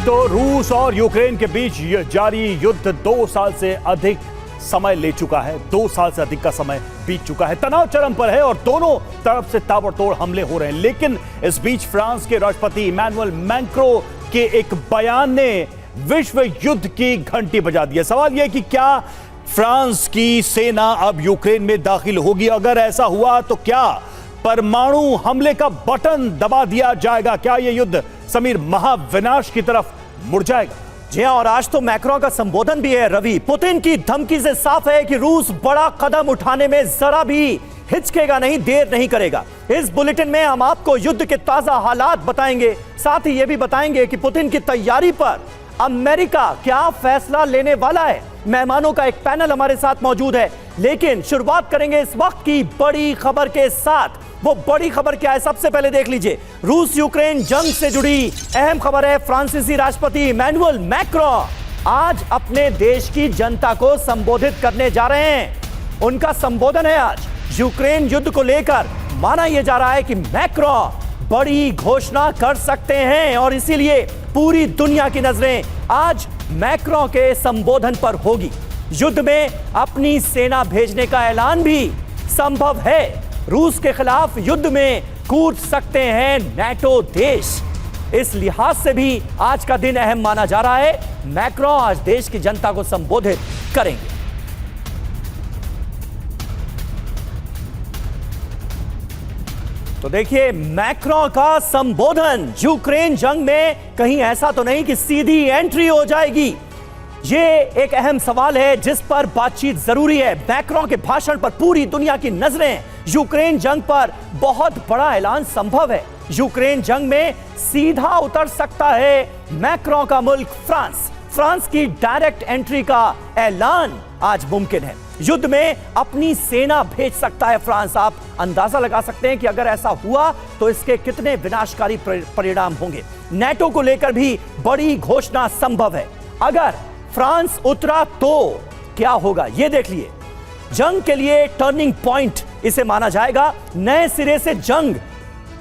तो रूस और यूक्रेन के बीच जारी युद्ध 2 साल से अधिक समय ले चुका है। 2 साल से अधिक का समय बीत चुका है। तनाव चरम पर है और दोनों तरफ से ताबड़तोड़ हमले हो रहे हैं। लेकिन इस बीच फ्रांस के राष्ट्रपति इमैनुअल मैक्रों के एक बयान ने विश्व युद्ध की घंटी बजा दी है। सवाल यह कि क्या फ्रांस की सेना अब यूक्रेन में दाखिल होगी? अगर ऐसा हुआ तो क्या परमाणु हमले का बटन दबा दिया जाएगा? क्या यह युद्ध समीर महाविनाश की तरफ मुड़ जाएगा? जी हां, और आज तो मैक्रों का संबोधन भी है रवि। पुतिन की धमकी से साफ है कि रूस बड़ा कदम उठाने में जरा भी हिचकेगा नहीं, देर नहीं करेगा। इस बुलेटिन में हम आपको युद्ध के ताजा हालात बताएंगे, साथ ही यह भी बताएंगे कि पुतिन की तैयारी पर अमेरिका क्या फैसला लेने वाला है। मेहमानों का एक पैनल हमारे साथ मौजूद है, लेकिन शुरुआत करेंगे इस वक्त की बड़ी खबर के साथ। वो बड़ी खबर क्या है, सबसे पहले देख लीजिए। रूस यूक्रेन जंग से जुड़ी अहम खबर है। फ्रांसीसी राष्ट्रपति इमैनुअल मैक्रों आज अपने देश की जनता को संबोधित करने जा रहे हैं। उनका संबोधन है आज यूक्रेन युद्ध को लेकर। माना यह जा रहा है कि मैक्रों बड़ी घोषणा कर सकते हैं और इसीलिए पूरी दुनिया की नजरें आज मैक्रों के संबोधन पर होगी। युद्ध में अपनी सेना भेजने का ऐलान भी संभव है। रूस के खिलाफ युद्ध में कूद सकते हैं नाटो देश। इस लिहाज से भी आज का दिन अहम माना जा रहा है। मैक्रों आज देश की जनता को संबोधित करेंगे। तो देखिए मैक्रों का संबोधन। यूक्रेन जंग में कहीं ऐसा तो नहीं कि सीधी एंट्री हो जाएगी? ये एक अहम सवाल है जिस पर बातचीत जरूरी है। मैक्रों के भाषण पर पूरी दुनिया की नजरें। यूक्रेन जंग पर बहुत बड़ा ऐलान संभव है। यूक्रेन जंग में सीधा उतर सकता है मैक्रों का मुल्क फ्रांस। फ्रांस की डायरेक्ट एंट्री का ऐलान आज मुमकिन है। युद्ध में अपनी सेना भेज सकता है फ्रांस। आप अंदाजा लगा सकते हैं कि अगर ऐसा हुआ तो इसके कितने विनाशकारी परिणाम होंगे। नाटो को लेकर भी बड़ी घोषणा संभव है। अगर फ्रांस उतरा तो क्या होगा, यह देख लिए। जंग के लिए टर्निंग पॉइंट इसे माना जाएगा। नए सिरे से जंग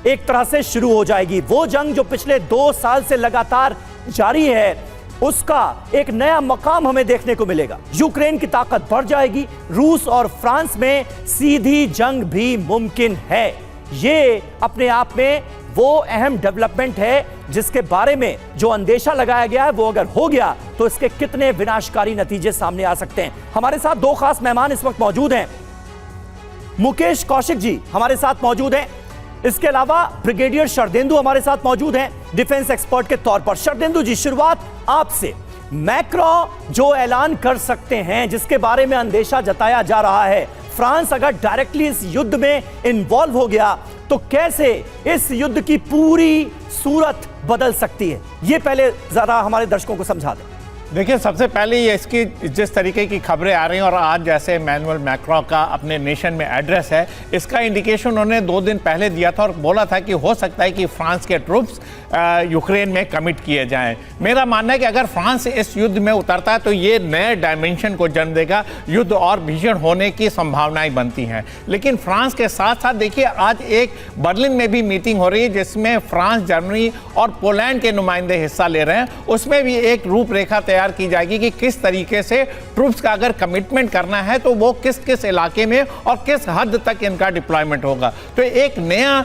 एक तरह से शुरू हो जाएगी। वो जंग जो पिछले 2 साल से लगातार जारी है, उसका एक नया मकाम हमें देखने को मिलेगा। यूक्रेन की ताकत बढ़ जाएगी। रूस और फ्रांस में सीधी जंग भी मुमकिन है। ये अपने आप में वो अहम डेवलपमेंट है जिसके बारे में जो अंदेशा लगाया गया है, वो अगर हो गया तो इसके कितने विनाशकारी नतीजे सामने आ सकते हैं। हमारे साथ 2 खास मेहमान इस वक्त मौजूद हैं। मुकेश कौशिक जी हमारे साथ मौजूद हैं। इसके अलावा ब्रिगेडियर शरदेंदु हमारे साथ मौजूद हैं डिफेंस एक्सपर्ट के तौर पर। शरदेंदु जी, शुरुआत आपसे। मैक्रों जो ऐलान कर सकते हैं, जिसके बारे में अंदेशा जताया जा रहा है, फ्रांस अगर डायरेक्टली इस युद्ध में इन्वॉल्व हो गया तो कैसे इस युद्ध की पूरी सूरत बदल सकती है, ये पहले जरा हमारे दर्शकों को समझा दें। देखिए, सबसे पहले ये इसकी जिस तरीके की खबरें आ रही हैं और आज जैसे इमैनुअल मैक्रों का अपने नेशन में एड्रेस है, इसका इंडिकेशन उन्होंने 2 दिन पहले दिया था और बोला था कि हो सकता है कि फ्रांस के ट्रूप्स यूक्रेन में कमिट किए जाएं। मेरा मानना है कि अगर फ्रांस इस युद्ध में उतरता है तो ये नए डायमेंशन को जन्म देगा। युद्ध और भीषण होने की संभावनाएं बनती हैं। लेकिन फ्रांस के साथ साथ देखिए, आज एक बर्लिन में भी मीटिंग हो रही है जिसमें फ्रांस, जर्मनी और पोलैंड के नुमाइंदे हिस्सा ले रहे हैं। उसमें भी एक रूपरेखा तैयार की जाएगी कि किस तरीके से ट्रूप्स का अगर कमिटमेंट करना है तो वो किस किस इलाके में और किस हद तक इनका डिप्लॉयमेंट होगा। तो एक नया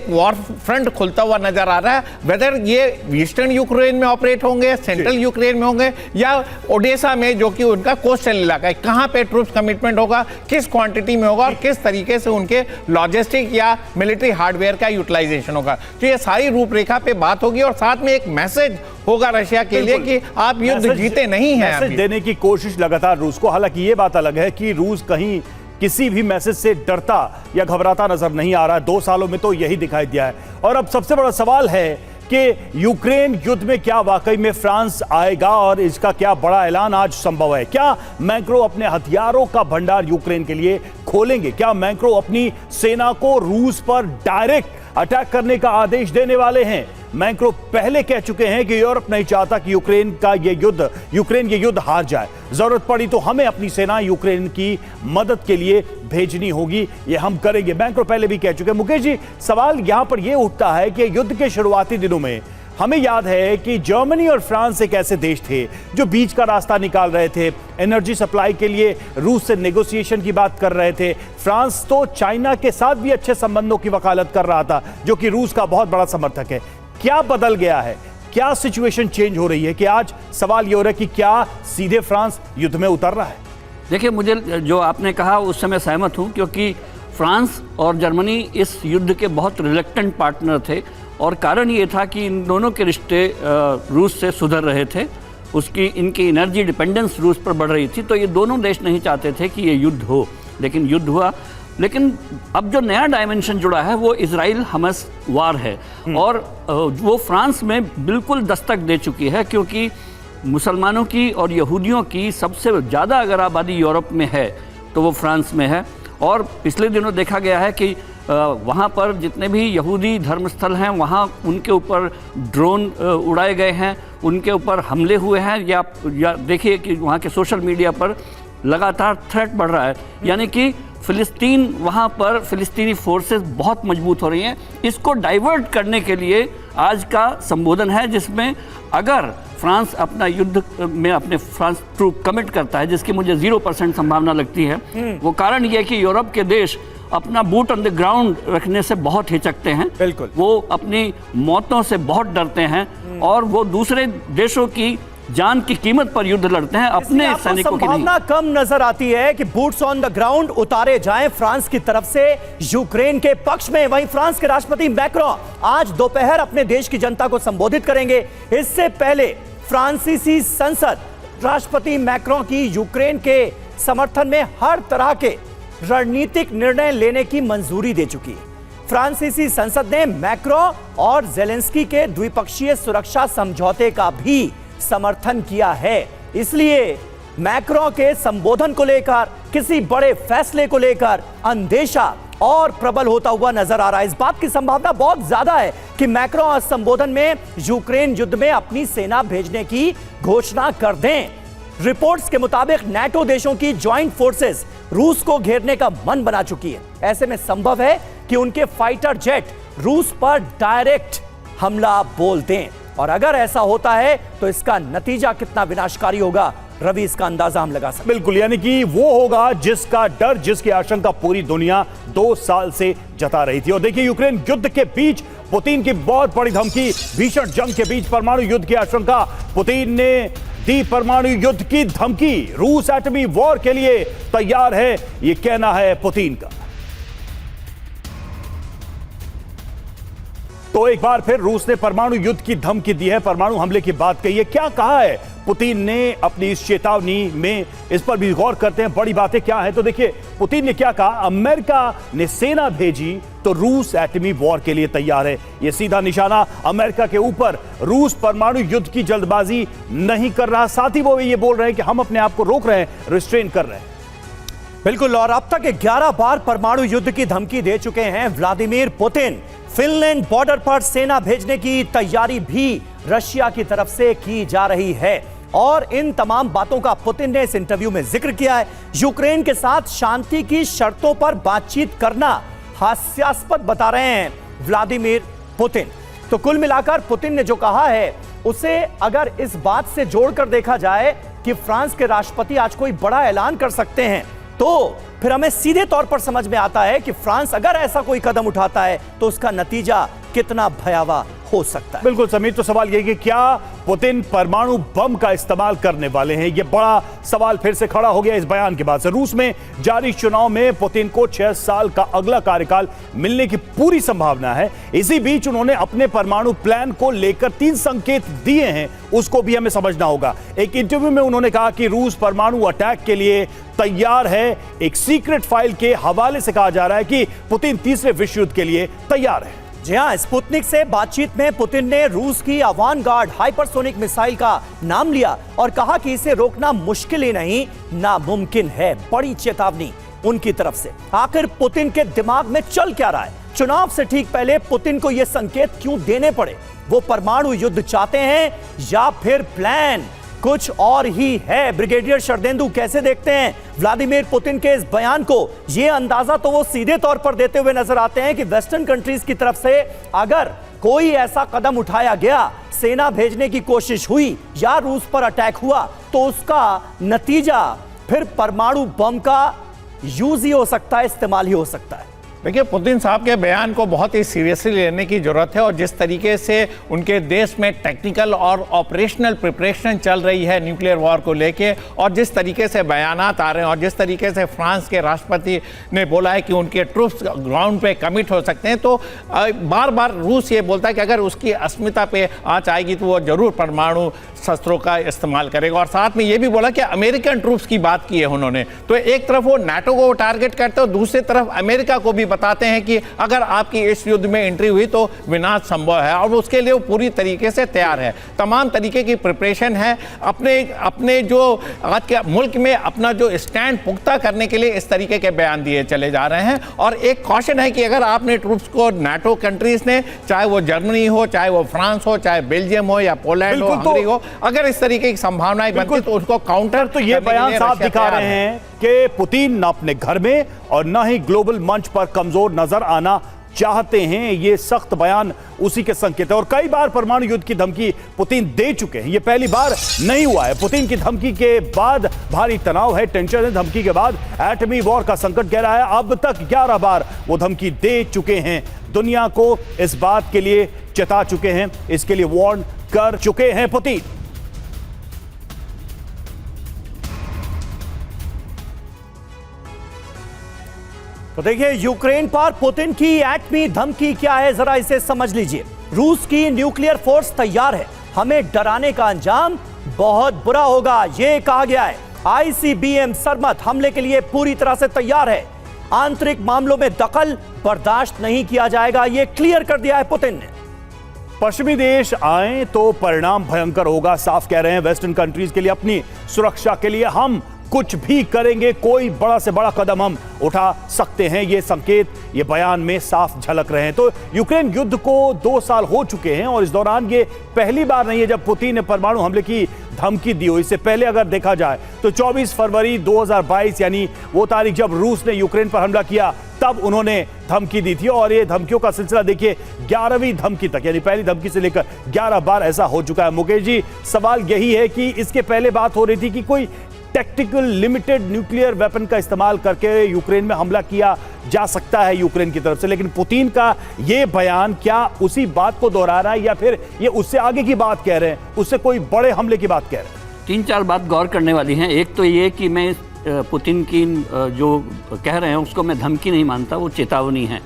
वॉर फ्रंट खुलता हुआ नजर आ रहा है। वेदर ये ईस्टर्न यूक्रेन में ऑपरेट होंगे, सेंट्रल यूक्रेन में होंगे या ओडेसा में जो कि उनका कोस्टल इलाका है, कहां पे ट्रूप्स कमिटमेंट होगा, किस क्वांटिटी में होगा और किस तरीके से उनके लॉजिस्टिक या मिलिट्री हार्डवेयर का यूटिलाइजेशन होगा। तो ये सारी रूपरेखा पे बात होगी और साथ में एक मैसेज होगा रशिया के लिए कि आप युद्ध जीते नहीं हैं। मैसेज देने की कोशिश लगातार रूस को। हालांकि ये बात अलग है कि रूस कहीं किसी भी मैसेज से डरता या घबराता नजर नहीं आ रहा है। 2 सालों में तो यही दिखाई दिया है। और अब सबसे बड़ा सवाल है कि यूक्रेन युद्ध में क्या वाकई में फ्रांस आएगा और इसका क्या बड़ा ऐलान आज संभव है? क्या मैक्रों अपने हथियारों का भंडार यूक्रेन के लिए खोलेंगे? क्या मैक्रों अपनी सेना को रूस पर डायरेक्ट अटैक करने का आदेश देने वाले हैं? मैक्रों पहले कह चुके हैं कि यूरोप नहीं चाहता कि यूक्रेन ये युद्ध हार जाए। जरूरत पड़ी तो हमें अपनी सेना यूक्रेन की मदद के लिए भेजनी होगी, ये हम करेंगे। मैक्रों पहले भी कह चुके हैं। मुकेश जी, सवाल यहां पर यह उठता है कि युद्ध के शुरुआती दिनों में हमें याद है कि जर्मनी और फ्रांस एक ऐसे देश थे जो बीच का रास्ता निकाल रहे थे, एनर्जी सप्लाई के लिए रूस से नेगोशिएशन की बात कर रहे थे। फ्रांस तो चाइना के साथ भी अच्छे संबंधों की वकालत कर रहा था, जो कि रूस का बहुत बड़ा समर्थक है। क्या बदल गया है? क्या सिचुएशन चेंज हो रही है कि आज सवाल ये हो रहा है कि क्या सीधे फ्रांस युद्ध में उतर रहा है? देखिए, मुझे जो आपने कहा उससे मैं सहमत हूँ, क्योंकि फ्रांस और जर्मनी इस युद्ध के बहुत रिलेक्टेंट पार्टनर थे और कारण ये था कि इन दोनों के रिश्ते रूस से सुधर रहे थे। इनकी एनर्जी डिपेंडेंस रूस पर बढ़ रही थी, तो ये दोनों देश नहीं चाहते थे कि ये युद्ध हो, लेकिन युद्ध हुआ। लेकिन अब जो नया डायमेंशन जुड़ा है वो इजराइल हमस वार है और वो फ्रांस में बिल्कुल दस्तक दे चुकी है, क्योंकि मुसलमानों की और यहूदियों की सबसे ज़्यादा अगर आबादी यूरोप में है तो वो फ्रांस में है। और पिछले दिनों देखा गया है कि वहाँ पर जितने भी यहूदी धर्मस्थल हैं वहाँ उनके ऊपर ड्रोन उड़ाए गए हैं, उनके ऊपर हमले हुए हैं, या देखिए कि वहाँ के सोशल मीडिया पर लगातार थ्रेट बढ़ रहा है, यानी कि फ़िलिस्तीन वहाँ पर फ़िलिस्तीनी फोर्सेस बहुत मजबूत हो रही हैं। इसको डाइवर्ट करने के लिए आज का संबोधन है, जिसमें अगर फ्रांस अपना युद्ध में अपने फ्रांस ट्रूप कमिट करता है, जिसकी मुझे 0% संभावना लगती है, वो कारण ये है कि यूरोप के देश अपना बूट ऑन द ग्राउंड रखने से बहुत हिचकते हैं। बिल्कुल, वो अपनी मौतों से बहुत डरते हैं और वो दूसरे देशों की जान की कीमत पर युद्ध लड़ते हैं, अपने सैनिकों की नहीं। संभावना कम नजर आती है कि बूट्स ऑन द ग्राउंड उतारे जाएं फ्रांस की तरफ से यूक्रेन के पक्ष में। वहीं फ्रांस के राष्ट्रपति मैक्रों आज दोपहर अपने देश की जनता को संबोधित करेंगे। इससे पहले फ्रांसीसी संसद राष्ट्रपति मैक्रों की यूक्रेन के समर्थन में हर तरह के रणनीतिक निर्णय लेने की मंजूरी दे चुकी है। फ्रांसीसी संसद ने मैक्रों और जेलेंस्की के द्विपक्षीय सुरक्षा समझौते का भी समर्थन किया है। इसलिए मैक्रों के संबोधन को लेकर, किसी बड़े फैसले को लेकर अंदेशा और प्रबल होता हुआ नजर आ रहा है। इस बात की संभावना बहुत ज्यादा है कि मैक्रों इस संबोधन में यूक्रेन युद्ध में अपनी सेना भेजने की घोषणा कर दें। रिपोर्ट्स के मुताबिक नाटो देशों की ज्वाइंट फोर्सेस रूस को घेरने का मन बना चुकी है। ऐसे में संभव है कि उनके फाइटर जेट रूस पर डायरेक्ट हमला बोल दें, और अगर ऐसा होता है तो इसका नतीजा कितना विनाशकारी होगा, रवि, इसका अंदाजा हम लगा सकते हैं। बिल्कुल, यानी कि वो होगा जिसका डर, जिसकी आशंका पूरी दुनिया 2 साल से जता रही थी। और देखिए, यूक्रेन युद्ध के बीच पुतिन की बहुत बड़ी धमकी, भीषण जंग के बीच परमाणु युद्ध की आशंका, पुतिन ने दी परमाणु युद्ध की धमकी। रूस एटमी वॉर के लिए तैयार है, यह कहना है पुतिन का। तो एक बार फिर रूस ने परमाणु युद्ध की धमकी दी है, परमाणु हमले की बात कही है। क्या कहा है पुतिन ने अपनी इस चेतावनी में, इस पर भी गौर करते हैं, बड़ी बातें क्या है। तो देखिए पुतिन ने क्या कहा, अमेरिका ने सेना भेजी तो रूस एटमी वॉर के लिए तैयार है। यह सीधा निशाना अमेरिका के ऊपर। रूस परमाणु युद्ध की जल्दबाजी नहीं कर रहा, साथ ही वो ये बोल रहे हैं कि हम अपने आप को रोक रहे हैं, रिस्ट्रेन कर रहे हैं। बिल्कुल, और अब तक 11 बार परमाणु युद्ध की धमकी दे चुके हैं व्लादिमीर पुतिन। फिनलैंड बॉर्डर पर सेना भेजने की तैयारी भी रशिया की तरफ से की जा रही है, और इन तमाम बातों का पुतिन ने इस इंटरव्यू में जिक्र किया है। यूक्रेन के साथ शांति की शर्तों पर बातचीत करना हास्यास्पद बता रहे हैं व्लादिमीर पुतिन। तो कुल मिलाकर पुतिन ने जो कहा है उसे अगर इस बात से जोड़कर देखा जाए कि फ्रांस के राष्ट्रपति आज कोई बड़ा ऐलान कर सकते हैं, तो फिर हमें सीधे तौर पर समझ में आता है कि फ्रांस अगर ऐसा कोई कदम उठाता है तो उसका नतीजा कितना भयावह हो सकता है। बिल्कुल समीर, तो सवाल यह कि क्या पुतिन परमाणु बम का इस्तेमाल करने वाले हैं? यह बड़ा सवाल फिर से खड़ा हो गया इस बयान के बाद से। रूस में जारी चुनाव में पुतिन को 6 साल का अगला कार्यकाल मिलने की पूरी संभावना है। इसी बीच उन्होंने अपने परमाणु प्लान को लेकर 3 संकेत दिए हैं, उसको भी हमें समझना होगा। एक इंटरव्यू में उन्होंने कहा कि रूस परमाणु अटैक के लिए तैयार है। एक सीक्रेट फाइल के हवाले से कहा जा रहा है कि पुतिन तीसरे विश्व युद्ध के लिए तैयार है। जी हां, स्पुतनिक से बातचीत में पुतिन ने रूस की अवांगार्ड हाइपरसोनिक मिसाइल का नाम लिया और कहा कि इसे रोकना मुश्किल ही नहीं, नामुमकिन है। बड़ी चेतावनी उनकी तरफ से। आखिर पुतिन के दिमाग में चल क्या रहा है? चुनाव से ठीक पहले पुतिन को यह संकेत क्यों देने पड़े? वो परमाणु युद्ध चाहते हैं या फिर प्लान कुछ और ही है? ब्रिगेडियर शरदेंदु कैसे देखते हैं व्लादिमीर पुतिन के इस बयान को? ये अंदाजा तो वो सीधे तौर पर देते हुए नजर आते हैं कि वेस्टर्न कंट्रीज की तरफ से अगर कोई ऐसा कदम उठाया गया, सेना भेजने की कोशिश हुई या रूस पर अटैक हुआ, तो उसका नतीजा फिर परमाणु बम का यूज ही हो सकता है, इस्तेमाल ही हो सकता है। देखिए, पुतिन साहब के बयान को बहुत ही सीरियसली लेने की जरूरत है और जिस तरीके से उनके देश में टेक्निकल और ऑपरेशनल प्रिपरेशन चल रही है न्यूक्लियर वॉर को लेके, और जिस तरीके से बयानात आ रहे हैं और जिस तरीके से फ्रांस के राष्ट्रपति ने बोला है कि उनके ट्रूप्स ग्राउंड पे कमिट हो सकते हैं, तो बार बार रूस ये बोलता है कि अगर उसकी अस्मिता पे आंच आएगी तो वो जरूर परमाणु शस्त्रों का इस्तेमाल करेगा। और साथ में ये भी बोला कि अमेरिकन ट्रूप्स की बात की है उन्होंने। तो एक तरफ वो नाटो को टारगेट करते हैं, दूसरी तरफ अमेरिका को भी बताते हैं कि अगर आपकी इस युद्ध में एंट्री हुई तो विनाश संभव है, और उसके लिए वो पूरी तरीके से तैयार है। तमाम तरीके की प्रिपरेशन है अपने जो आज के मुल्क में अपना जो स्टैंड पुख्ता करने के लिए इस तरीके के बयान दिए चले जा रहे हैं। और एक कॉशन है कि अगर आपने ट्रूप्स को नाटो कंट्रीज ने, चाहे वो जर्मनी हो, चाहे वो फ्रांस हो, चाहे बेल्जियम हो या पोलैंड हो, हंगरी हो, अगर इस तरीके की संभावनाएं बनती तो उसको काउंटर तो ये बयान साफ दिखा रहे हैं कि पुतिन न अपने घर में और न ही ग्लोबल मंच पर कमजोर नजर आना चाहते हैं। ये सख्त बयान उसी के संकेत है और कई बार परमाणु युद्ध की धमकी पुतिन दे चुके हैं। ये पहली बार नहीं हुआ है। पुतिन की धमकी के बाद भारी तनाव है, टेंशन है। धमकी के बाद एटमी वॉर का संकट गहरा है। अब तक 11 बार वो धमकी दे चुके हैं, दुनिया को इस बात के लिए चेता चुके हैं, इसके लिए वार्न कर चुके हैं पुतिन। तो देखिए, यूक्रेन पर पुतिन की एटमी धमकी क्या है, जरा इसे समझ लीजिए। रूस की न्यूक्लियर फोर्स तैयार है, हमें डराने का अंजाम बहुत बुरा होगा, यह कहा गया है। आईसीबीएम सरमत हमले के लिए पूरी तरह से तैयार है। आंतरिक मामलों में दखल बर्दाश्त नहीं किया जाएगा, यह क्लियर कर दिया है पुतिन ने। पश्चिमी देश आए तो परिणाम भयंकर होगा, साफ कह रहे हैं। वेस्टर्न कंट्रीज के लिए, अपनी सुरक्षा के लिए हम कुछ भी करेंगे, कोई बड़ा से बड़ा कदम हम उठा सकते हैं। ये संकेत ये बयान में साफ झलक रहे हैं। तो यूक्रेन युद्ध को 2 साल हो चुके हैं और इस दौरान ये पहली बार नहीं है जब पुतिन ने परमाणु हमले की धमकी दी हो। इससे पहले अगर देखा जाए तो 24 फरवरी 2022 यानी वो तारीख जब रूस ने यूक्रेन पर हमला किया, तब उन्होंने धमकी दी थी और ये धमकियों का सिलसिला देखिए 11वीं धमकी तक, यानी पहली धमकी से लेकर 11 बार ऐसा हो चुका है। मुकेश जी, सवाल यही है कि इसके पहले बात हो रही थी कि कोई टैक्टिकल लिमिटेड न्यूक्लियर वेपन का इस्तेमाल करके यूक्रेन में हमला किया जा सकता है यूक्रेन की तरफ से, लेकिन पुतिन का यह बयान क्या उसी बात को दोहरा रहा है या फिर ये उससे आगे की बात कह रहे हैं, उससे कोई बड़े हमले की बात कह रहे हैं? 3-4 बात गौर करने वाली हैं। एक तो ये कि मैं पुतिन की जो कह रहे हैं उसको मैं धमकी नहीं मानता, वो चेतावनी है।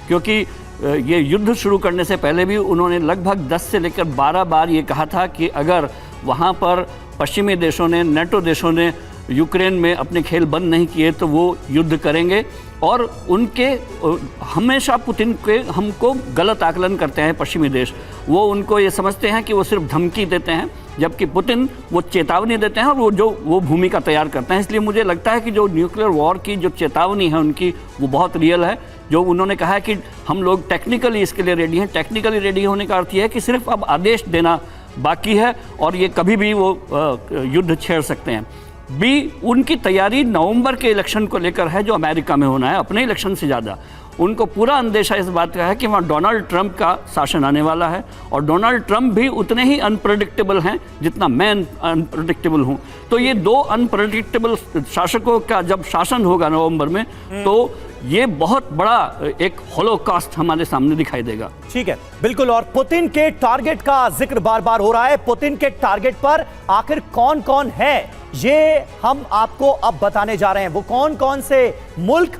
क्योंकि ये युद्ध शुरू करने से पहले भी उन्होंने लगभग 10 से लेकर 12 बार ये कहा था कि अगर वहाँ पर पश्चिमी देशों ने, नेटो देशों ने यूक्रेन में अपने खेल बंद नहीं किए तो वो युद्ध करेंगे। और उनके हमेशा पुतिन के हमको गलत आकलन करते हैं पश्चिमी देश। वो उनको ये समझते हैं कि वो सिर्फ धमकी देते हैं, जबकि पुतिन वो चेतावनी देते हैं और वो भूमिका तैयार करते हैं। इसलिए मुझे लगता है कि जो न्यूक्लियर वॉर की जो चेतावनी है उनकी, वो बहुत रियल है। जो उन्होंने कहा है कि हम लोग टेक्निकली इसके लिए रेडी हैं। टेक्निकली रेडी होने का अर्थ यह है कि सिर्फ अब आदेश देना बाकी है और ये कभी भी वो युद्ध छेड़ सकते हैं। उनकी तैयारी नवंबर के इलेक्शन को लेकर है जो अमेरिका में होना है, अपने इलेक्शन से ज़्यादा। उनको पूरा अंदेशा इस बात का है कि वहाँ डोनाल्ड ट्रंप का शासन आने वाला है और डोनाल्ड ट्रंप भी उतने ही अनप्रेडिक्टेबल हैं जितना मैं अनप्रेडिक्टेबल हूँ। तो ये 2 अनप्रेडिक्टेबल शासकों का जब शासन होगा नवंबर में, तो ये बहुत बड़ा एक होलोकॉस्ट हमारे सामने दिखाई देगा। ठीक है, बिल्कुल। और पुतिन के टारगेट का जिक्र बार बार हो रहा है। पुतिन के टारगेट पर आखिर कौन कौन है, ये हम आपको अब बताने जा रहे हैं। वो कौन कौन से मुल्क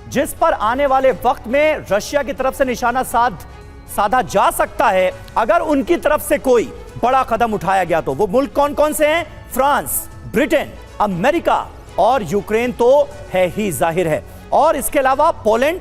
जिस पर आने वाले वक्त में रशिया की तरफ से निशाना साधा जा सकता है अगर उनकी तरफ से कोई बड़ा कदम उठाया गया, तो वो मुल्क कौन कौन से हैं? फ्रांस, ब्रिटेन, अमेरिका और यूक्रेन तो है ही, जाहिर है। और इसके अलावा पोलैंड,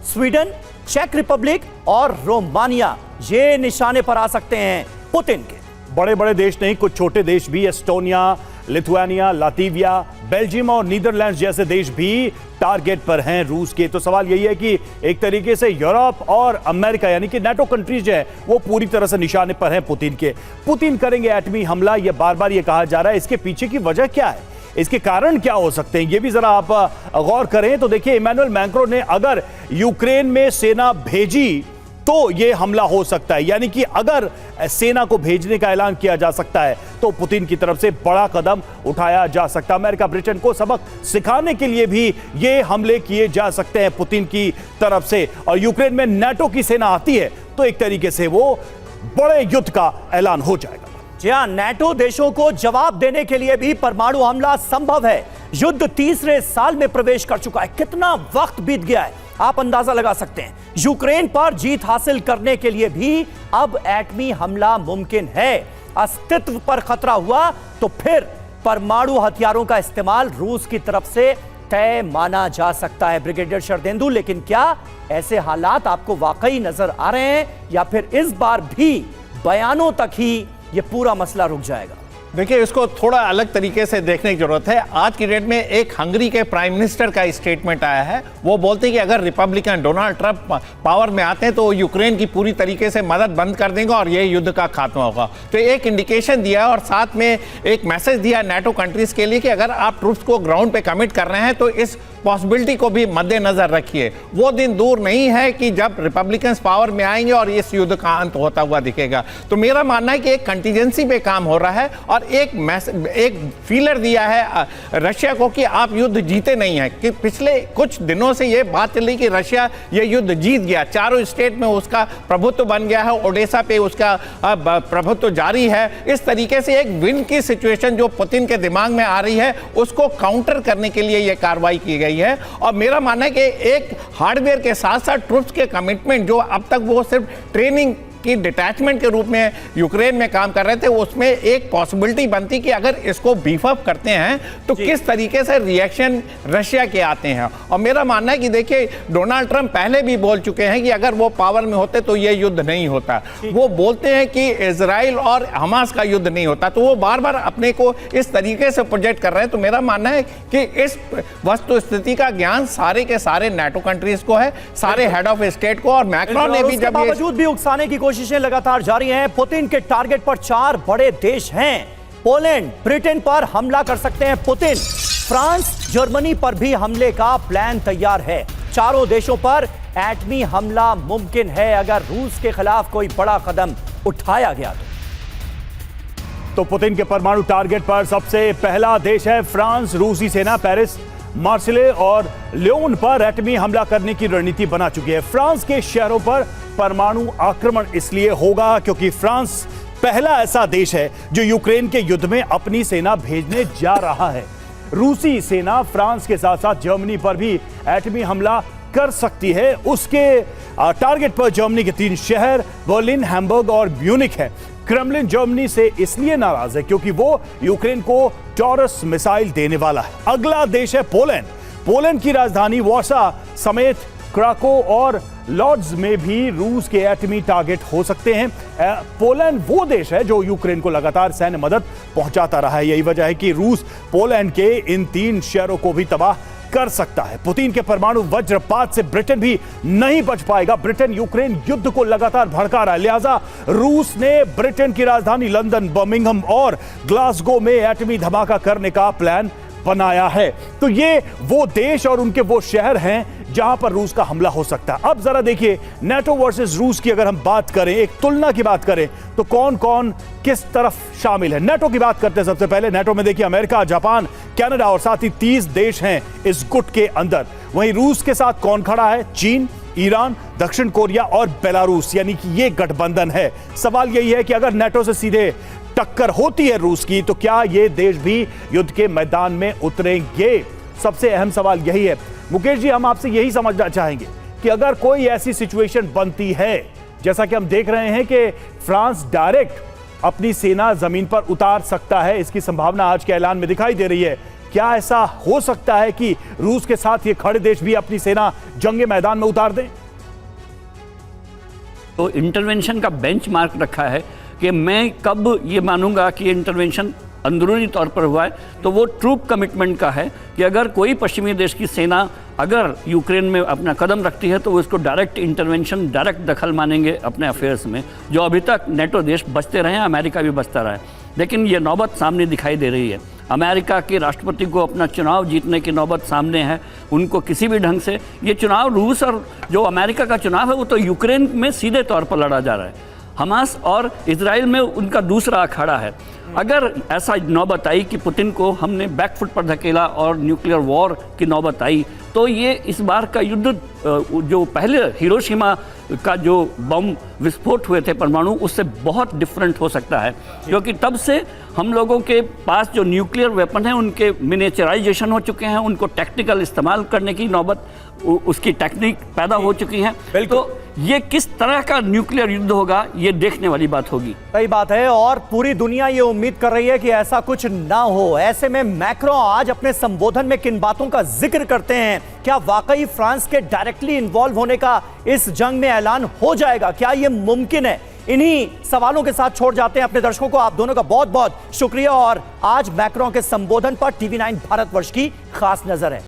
स्वीडन, चेक रिपब्लिक और रोमानिया, ये निशाने पर आ सकते हैं पुतिन के। बड़े बड़े देश नहीं, कुछ छोटे देश भी, एस्टोनिया, लिथुआनिया, लातविया, बेल्जियम और नीदरलैंड्स जैसे देश भी टारगेट पर हैं रूस के। तो सवाल यही है कि एक तरीके से यूरोप और अमेरिका यानी कि नाटो कंट्रीज है वो पूरी तरह से निशाने पर हैं पुतिन के। पुतिन करेंगे एटमी हमला, ये बार बार ये कहा जा रहा है। इसके पीछे की वजह क्या है, इसके कारण क्या हो सकते हैं, ये भी जरा आप गौर करें। तो देखिए, इमैनुअल मैक्रों ने अगर यूक्रेन में सेना भेजी तो ये हमला हो सकता है। यानी कि अगर सेना को भेजने का ऐलान किया जा सकता है तो पुतिन की तरफ से बड़ा कदम उठाया जा सकता है। अमेरिका ब्रिटेन को सबक सिखाने के लिए भी ये हमले किए जा सकते हैं पुतिन की तरफ से। और यूक्रेन में नाटो की सेना आती है तो एक तरीके से वो बड़े युद्ध का ऐलान हो जाएगा। जी हां, नाटो देशों को जवाब देने के लिए भी परमाणु हमला संभव है। युद्ध तीसरे साल में प्रवेश कर चुका है। कितना वक्त बीत गया है आप अंदाजा लगा सकते हैं। यूक्रेन पर जीत हासिल करने के लिए भी अब एटमी हमला मुमकिन है। अस्तित्व पर खतरा हुआ तो फिर परमाणु हथियारों का इस्तेमाल रूस की तरफ से तय माना जा सकता है। ब्रिगेडियर शरदेंदु, लेकिन क्या ऐसे हालात आपको वाकई नजर आ रहे हैं या फिर इस बार भी बयानों तक ही यह पूरा मसला रुक जाएगा? देखिए, इसको थोड़ा अलग तरीके से देखने की जरूरत है। आज की डेट में एक हंगरी के प्राइम मिनिस्टर का स्टेटमेंट आया है। वो बोलते हैं कि अगर रिपब्लिकन डोनाल्ड ट्रंप पावर में आते हैं तो यूक्रेन की पूरी तरीके से मदद बंद कर देंगे और ये युद्ध का खात्मा होगा। तो एक इंडिकेशन दिया और साथ में एक मैसेज दिया नाटो कंट्रीज के लिए कि अगर आप ट्रूप्स को ग्राउंड पे कमिट कर रहे हैं तो इस पॉसिबिलिटी को भी मद्देनजर रखिए। वो दिन दूर नहीं है कि जब रिपब्लिकन्स पावर में आएंगे और इस युद्ध का अंत होता हुआ दिखेगा। तो मेरा मानना है कि एक कंटीजेंसी पे काम हो रहा है और एक फीलर दिया है रशिया को कि आप युद्ध जीते नहीं हैं। कि पिछले कुछ दिनों से ये बात चली कि रशिया ये युद्ध जीत गया, चारों स्टेट में उसका प्रभुत्व बन गया है, ओडेसा पे उसका प्रभुत्व जारी है। इस तरीके से एक विन की सिचुएशन जो पुतिन के दिमाग में आ रही है उसको काउंटर करने के लिए ये कार्रवाई की गई है। और मेरा मानना है कि एक हार्डवेयर के साथ साथ ट्रूप्स के कमिटमेंट जो अब तक वो सिर्फ ट्रेनिंग की डिटैचमेंट के रूप में यूक्रेन में काम कर रहे थे, उसमें एक पॉसिबिलिटी बनती कि अगर इसको बीफ अप करते हैं तो किस तरीके से रिएक्शन रशिया के आते हैं। और मेरा मानना है कि देखिए, डोनाल्ड ट्रंप पहले भी बोल चुके हैं कि अगर वो पावर में होते तो ये युद्ध नहीं होता। वो बोलते हैं कि इजराइल और हमास का युद्ध नहीं होता, तो वो बार बार अपने को इस तरीके से प्रोजेक्ट कर रहे हैं। तो मेरा मानना है कि इस वस्तु स्थिति का ज्ञान सारे के सारे नाटो कंट्रीज को है, सारे हेड ऑफ स्टेट को। और मैक्रोन ने भी जब बावजूद भी उकसाने की कोशिशें लगातार जारी हैं। पुतिन के टारगेट पर 4 बड़े देश हैं। पोलैंड, ब्रिटेन पर हमला कर सकते हैं पुतिन। फ्रांस, जर्मनी पर भी हमले का प्लान तैयार है। चारों देशों पर एटमी हमला मुमकिन है अगर रूस के खिलाफ कोई बड़ा कदम उठाया गया तो पुतिन के परमाणु टारगेट पर सबसे पहला देश है फ्रांस। रूसी सेना पेरिस, मार्सिले और लियोन पर एटमी हमला करने की रणनीति बना चुकी है। फ्रांस के शहरों पर परमाणु आक्रमण इसलिए होगा क्योंकि फ्रांस पहला ऐसा देश है जो यूक्रेन के युद्ध में अपनी सेना भेजने जा रहा है। रूसी सेना फ्रांस के साथ साथ जर्मनी पर भी एटमी हमला कर सकती है। उसके टारगेट पर जर्मनी के 3 शहर बर्लिन, हैम्बर्ग और म्यूनिख है। क्रेमलिन जर्मनी से इसलिए नाराज है क्योंकि वो यूक्रेन को टॉरस मिसाइल देने वाला है। अगला देश है पोलैंड। पोलैंड की राजधानी वॉर्सा समेत क्राको और लॉर्ड्स में भी रूस के एटमी टारगेट हो सकते हैं। पोलैंड वो देश है जो यूक्रेन को लगातार सैन्य मदद पहुंचाता रहा है। यही वजह है कि रूस पोलैंड के इन 3 शहरों को भी तबाह कर सकता है। पुतिन के परमाणु वज्रपात से ब्रिटेन भी नहीं बच पाएगा। ब्रिटेन यूक्रेन युद्ध को लगातार भड़का रहा है, लिहाजा रूस ने ब्रिटेन की राजधानी लंदन, बर्मिंघम और ग्लासगो में एटमी धमाका करने का प्लान बनाया है। तो ये वो देश और उनके वो शहर हैं जहां पर रूस का हमला हो सकता है। अब जरा देखिए, नाटो वर्सेस रूस की अगर हम बात करें, एक तुलना की बात करें तो कौन कौन किस तरफ शामिल है। नाटो की बात करते हैं सबसे पहले। नाटो में देखिए अमेरिका, जापान, कनाडा और साथ ही 30 देश हैं इस गुट के अंदर। वहीं रूस के साथ कौन खड़ा है? चीन, ईरान, दक्षिण कोरिया और बेलारूस, यानी कि ये गठबंधन है। सवाल यही है कि अगर नाटो से सीधे टक्कर होती है रूस की तो क्या ये देश भी युद्ध के मैदान में उतरेंगे? सबसे अहम सवाल यही है। मुकेश जी, हम आपसे यही समझना चाहेंगे कि अगर कोई ऐसी सिचुएशन बनती है, जैसा कि हम देख रहे हैं कि फ्रांस डायरेक्ट अपनी सेना जमीन पर उतार सकता है, इसकी संभावना आज के ऐलान में दिखाई दे रही है। क्या ऐसा हो सकता है कि रूस के साथ ये खड़े देश भी अपनी सेना जंग मैदान में उतार दें? तो इंटरवेंशन का बेंचमार्क रखा है कि मैं कब ये मानूंगा कि इंटरवेंशन अंदरूनी तौर पर हुआ है, तो वो ट्रूप कमिटमेंट का है कि अगर कोई पश्चिमी देश की सेना अगर यूक्रेन में अपना कदम रखती है तो वो इसको डायरेक्ट इंटरवेंशन, डायरेक्ट दखल मानेंगे अपने अफेयर्स में, जो अभी तक नेटो देश बचते रहे हैं, अमेरिका भी बचता रहा है। लेकिन ये नौबत सामने दिखाई दे रही है। अमेरिका के राष्ट्रपति को अपना चुनाव जीतने की नौबत सामने है। उनको किसी भी ढंग से ये चुनाव, रूस और जो अमेरिका का चुनाव है वो तो यूक्रेन में सीधे तौर पर लड़ा जा रहा है। हमास और इजराइल में उनका दूसरा अखाड़ा है। अगर ऐसा नौबत आई कि पुतिन को हमने बैकफुट पर धकेला और न्यूक्लियर वॉर की नौबत आई, तो ये इस बार का युद्ध जो पहले हिरोशिमा का जो बम विस्फोट हुए थे परमाणु, उससे बहुत डिफरेंट हो सकता है, क्योंकि तब से हम लोगों के पास जो न्यूक्लियर वेपन है उनके मिनिएचराइजेशन हो चुके हैं, उनको टैक्टिकल इस्तेमाल करने की नौबत, उसकी टेक्निक पैदा हो चुकी है। तो ये किस तरह का न्यूक्लियर युद्ध होगा, ये देखने वाली बात होगी। सही बात है, और पूरी दुनिया ये उम्मीद कर रही है कि ऐसा कुछ ना हो। ऐसे में मैक्रो आज अपने संबोधन में किन बातों का जिक्र करते हैं? क्या वाकई फ्रांस के डायरेक्टली इन्वॉल्व होने का इस जंग में ऐलान हो जाएगा? क्या ये मुमकिन है? इन्हीं सवालों के साथ छोड़ जाते हैं अपने दर्शकों को। आप दोनों का बहुत बहुत शुक्रिया। और आज मैक्रो के संबोधन पर TV9 भारतवर्ष की खास नजर है।